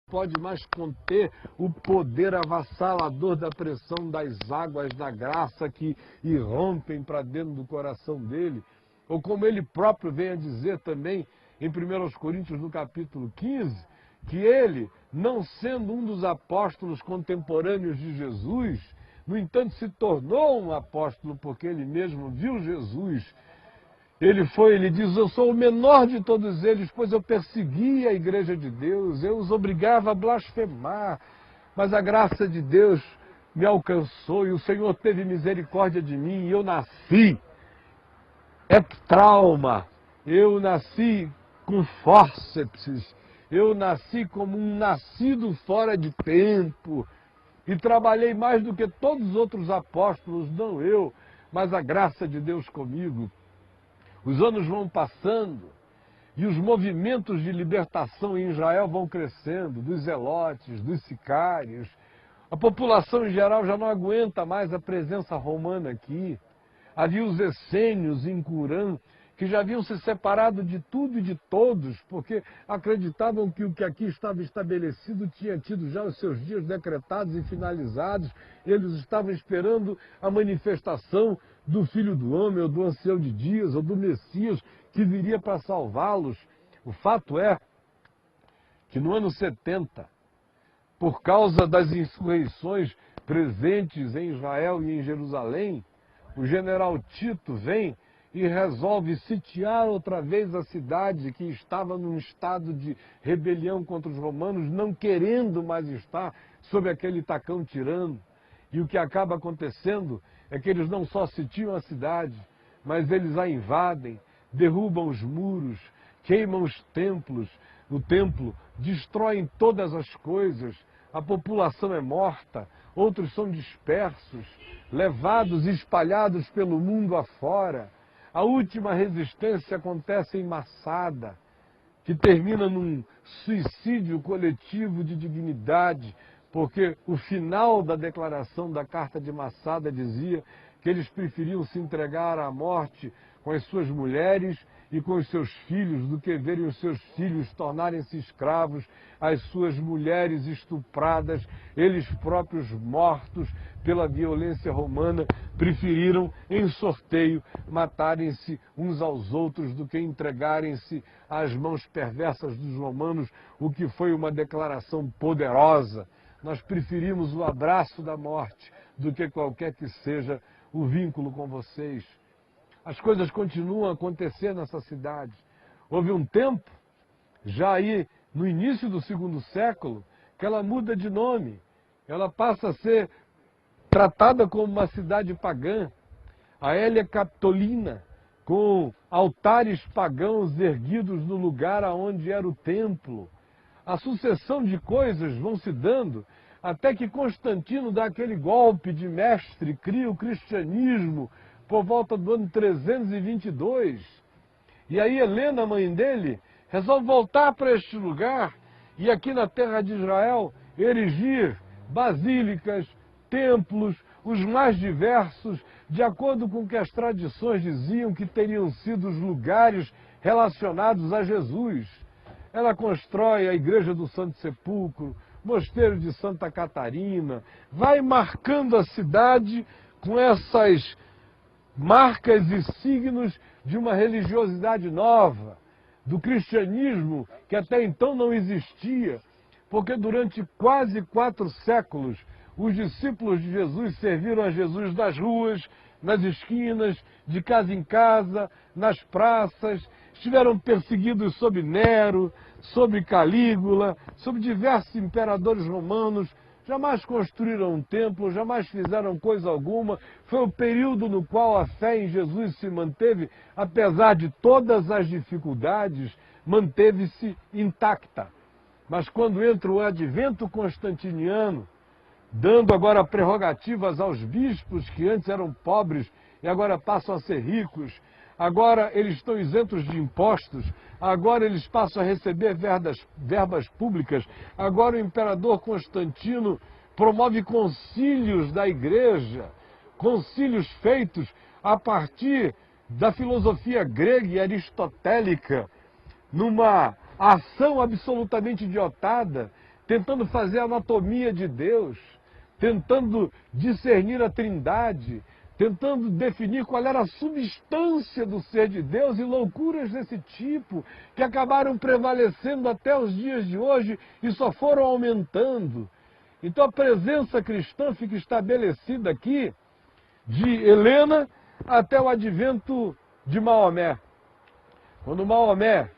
pode mais conter o poder avassalador da pressão das águas da graça que irrompem para dentro do coração dele. Ou como ele próprio vem a dizer também em 1 Coríntios, no capítulo 15, que ele, não sendo um dos apóstolos contemporâneos de Jesus, no entanto se tornou um apóstolo porque ele mesmo viu Jesus. Ele diz, eu sou o menor de todos eles, pois eu persegui a igreja de Deus, eu os obrigava a blasfemar, mas a graça de Deus me alcançou e o Senhor teve misericórdia de mim e eu nasci. É trauma, eu nasci com fórceps, eu nasci como um nascido fora de tempo e trabalhei mais do que todos os outros apóstolos, não eu, mas a graça de Deus comigo. Os anos vão passando e os movimentos de libertação em Israel vão crescendo, dos zelotes, dos sicários. A população em geral já não aguenta mais a presença romana aqui. Havia os essênios em Curã, que já haviam se separado de tudo e de todos, porque acreditavam que o que aqui estava estabelecido tinha tido já os seus dias decretados e finalizados. Eles estavam esperando a manifestação do Filho do Homem, ou do Ancião de Dias, ou do Messias, que viria para salvá-los. O fato é que no ano 70, por causa das insurreições presentes em Israel e em Jerusalém, o general Tito vem e resolve sitiar outra vez a cidade que estava num estado de rebelião contra os romanos, não querendo mais estar sob aquele tacão tirano. E o que acaba acontecendo é que eles não só sitiam a cidade, mas eles a invadem, derrubam os muros, queimam os templos, o templo, destroem todas as coisas, a população é morta, outros são dispersos, levados e espalhados pelo mundo afora. A última resistência acontece em Massada, que termina num suicídio coletivo de dignidade, porque o final da declaração da Carta de Massada dizia que eles preferiam se entregar à morte com as suas mulheres e com os seus filhos do que verem os seus filhos tornarem-se escravos, as suas mulheres estupradas, eles próprios mortos pela violência romana, preferiram, em sorteio, matarem-se uns aos outros do que entregarem-se às mãos perversas dos romanos, o que foi uma declaração poderosa. Nós preferimos o abraço da morte do que qualquer que seja o vínculo com vocês. As coisas continuam a acontecer nessa cidade. Houve um tempo, já aí no início do segundo século, que ela muda de nome. Ela passa a ser tratada como uma cidade pagã. A Hélia Capitolina, com altares pagãos erguidos no lugar aonde era o templo. A sucessão de coisas vão se dando até que Constantino dá aquele golpe de mestre, cria o cristianismo por volta do ano 322. E aí Helena, mãe dele, resolve voltar para este lugar e aqui na terra de Israel erigir basílicas, templos, os mais diversos, de acordo com o que as tradições diziam que teriam sido os lugares relacionados a Jesus. Ela constrói a Igreja do Santo Sepulcro, Mosteiro de Santa Catarina, vai marcando a cidade com essas marcas e signos de uma religiosidade nova, do cristianismo que até então não existia, porque durante quase 4 séculos os discípulos de Jesus serviram a Jesus nas ruas, nas esquinas, de casa em casa, nas praças, estiveram perseguidos sob Nero, sob Calígula, sob diversos imperadores romanos, jamais construíram um templo, jamais fizeram coisa alguma. Foi o período no qual a fé em Jesus se manteve, apesar de todas as dificuldades, manteve-se intacta. Mas quando entra o advento constantiniano, dando agora prerrogativas aos bispos que antes eram pobres e agora passam a ser ricos, agora eles estão isentos de impostos, agora eles passam a receber verbas públicas, agora o imperador Constantino promove concílios da igreja, concílios feitos a partir da filosofia grega e aristotélica, numa ação absolutamente idiotada tentando fazer a anatomia de Deus, tentando discernir a Trindade, tentando definir qual era a substância do ser de Deus, e loucuras desse tipo, que acabaram prevalecendo até os dias de hoje e só foram aumentando. Então a presença cristã fica estabelecida aqui, de Helena até o advento de Maomé. Quando Maomé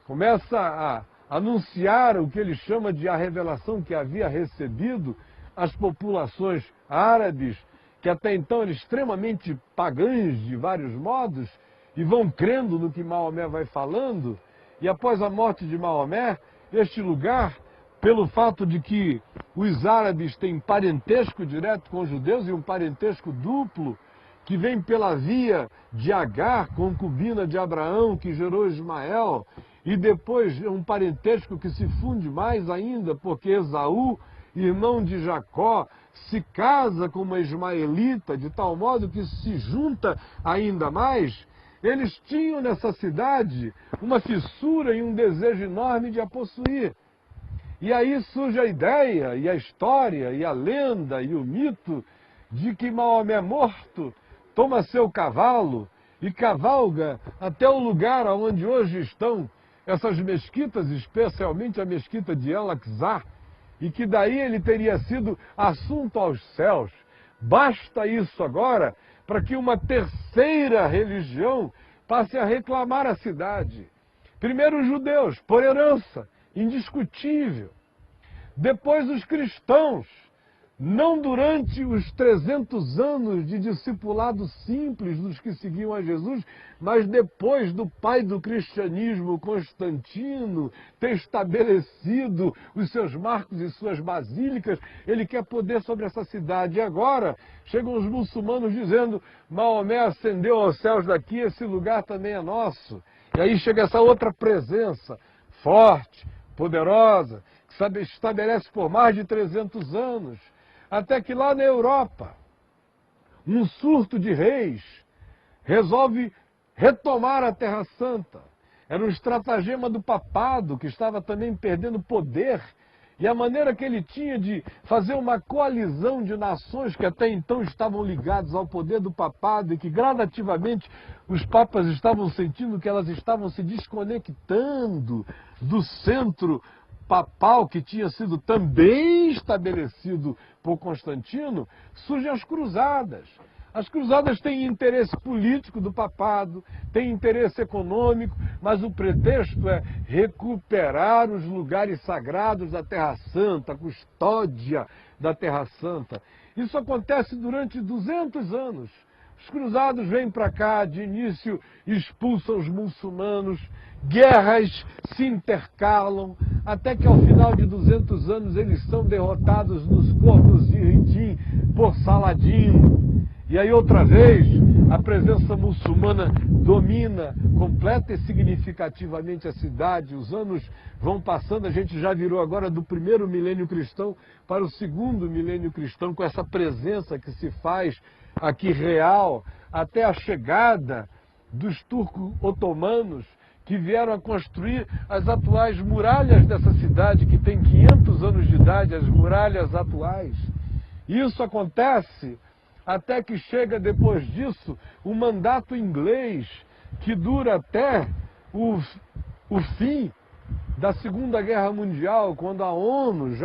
começa a anunciar o que ele chama de a revelação que havia recebido, as populações árabes, que até então eram extremamente pagãs de vários modos, e vão crendo no que Maomé vai falando, e após a morte de Maomé, este lugar, pelo fato de que os árabes têm parentesco direto com os judeus, e um parentesco duplo, que vem pela via de Agar, concubina de Abraão, que gerou Ismael, e depois um parentesco que se funde mais ainda, porque Esaú, irmão de Jacó, se casa com uma ismaelita, de tal modo que se junta ainda mais. Eles tinham nessa cidade uma fissura e um desejo enorme de a possuir. E aí surge a ideia, e a história, e a lenda, e o mito de que Maomé morto toma seu cavalo e cavalga até o lugar onde hoje estão essas mesquitas, especialmente a mesquita de El-Aqsa, e que daí ele teria sido assunto aos céus. Basta isso agora para que uma terceira religião passe a reclamar a cidade. Primeiro os judeus, por herança, indiscutível. Depois os cristãos, não durante os 300 anos de discipulado simples dos que seguiam a Jesus, mas depois do pai do cristianismo, Constantino, ter estabelecido os seus marcos e suas basílicas, ele quer poder sobre essa cidade. E agora chegam os muçulmanos dizendo: Maomé ascendeu aos céus daqui, esse lugar também é nosso. E aí chega essa outra presença forte, poderosa, que se estabelece por mais de 300 anos. Até que lá na Europa, um surto de reis resolve retomar a Terra Santa. Era um estratagema do papado, que estava também perdendo poder, e a maneira que ele tinha de fazer uma coalizão de nações que até então estavam ligadas ao poder do papado, e que gradativamente os papas estavam sentindo que elas estavam se desconectando do centro papal, que tinha sido também estabelecido por Constantino. Surgem as cruzadas. As cruzadas têm interesse político do papado, têm interesse econômico, mas o pretexto é recuperar os lugares sagrados da Terra Santa, a custódia da Terra Santa. Isso acontece durante 200 anos. Os cruzados vêm para cá, de início expulsam os muçulmanos, guerras se intercalam, até que ao final de 200 anos eles são derrotados nos corpos de Ritim por Saladino. E aí outra vez a presença muçulmana domina completa e significativamente a cidade. Os anos vão passando, a gente já virou agora do primeiro milênio cristão para o segundo milênio cristão, com essa presença que se faz aqui real, até a chegada dos turco-otomanos, que vieram a construir as atuais muralhas dessa cidade, que tem 500 anos de idade, as muralhas atuais. Isso acontece até que chega depois disso o mandato inglês, que dura até o fim da Segunda Guerra Mundial, quando a ONU,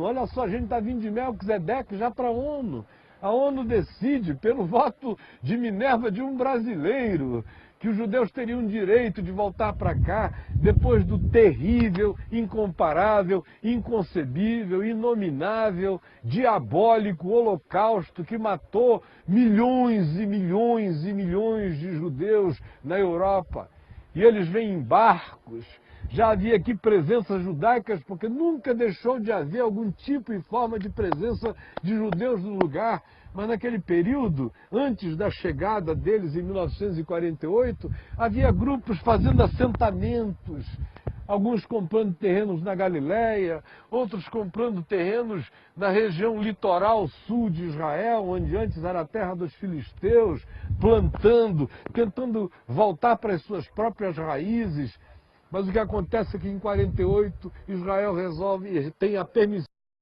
olha só, a gente está vindo de Melquisedeque já para a ONU. A ONU decide, pelo voto de Minerva de um brasileiro, que os judeus teriam direito de voltar para cá depois do terrível, incomparável, inconcebível, inominável, diabólico holocausto que matou milhões e milhões e milhões de judeus na Europa. E eles vêm em barcos. Já havia aqui presenças judaicas, porque nunca deixou de haver algum tipo e forma de presença de judeus no lugar. Mas naquele período, antes da chegada deles em 1948, havia grupos fazendo assentamentos, alguns comprando terrenos na Galileia, outros comprando terrenos na região litoral sul de Israel, onde antes era a terra dos filisteus, plantando, tentando voltar para as suas próprias raízes. Mas o que acontece é que em 48 Israel resolve, tem a permissão